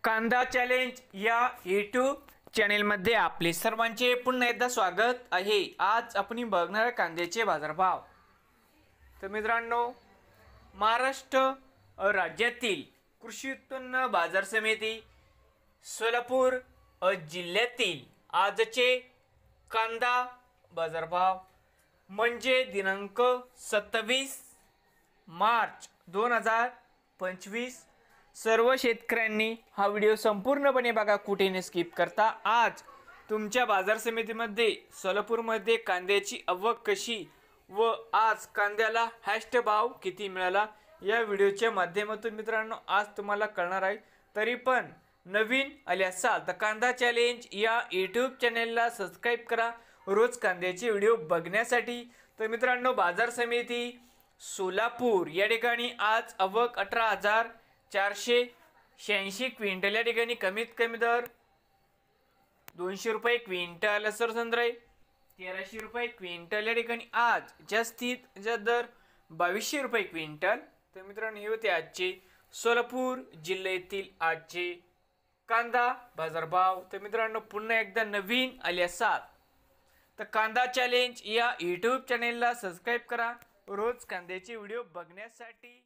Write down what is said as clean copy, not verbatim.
कांदा चॅलेंज या यूट्यूब चॅनेलमध्ये आपले सर्वांचे पुन्हा एकदा स्वागत आहे। आज आपण बघणार कांद्याचे बाजारभाव। तर मित्रांनो, महाराष्ट्र राज्यातील कृषी उत्पन्न बाजार समिती सोलापूर जिल्ह्यातील आजचे कांदा बाजारभाव म्हणजे दिनांक 27 मार्च 2025। सर्व शेतकऱ्यांनी हा व्हिडिओ संपूर्णपणे बघा, कुठे न स्किप करता। आज तुमच्या बाजार समितीमध्ये सोलापूरमध्ये कांद्याची आवक कशी व आज कांद्याला हायस्ट भाव किती मिळाला या व्हिडिओच्या माध्यमातून मित्रांनो आज तुम्हाला कळणार आहे। तरी पण नवीन आले असाल तर कांदा चॅलेंज या यूट्यूब चॅनेलला सबस्क्राइब करा रोज कांद्याचे व्हिडिओ बघण्यासाठी। तर मित्रांनो, बाजार समिती सोलापूर या ठिकाणी आज आवक 18,486 क्विंटल या ठिकाणी कमीत कमी दर 200 रुपये क्विंटल, सरसंद्राई 1300 रुपये क्विंटल या ठिकाणी आज जास्तीत जास्त दर 2200 रुपये क्विंटल। तर मित्रांनो, हे होते आजचे सोलापूर जिल्ह्यातील आजचे कांदा बाजारभाव। तर मित्रांनो, पुन्हा एकदा नवीन आले असाल तर कांदा चॅलेंज या यूट्यूब चॅनेलला सबस्क्राइब करा रोज कांद्याचे व्हिडिओ बघण्यासाठी।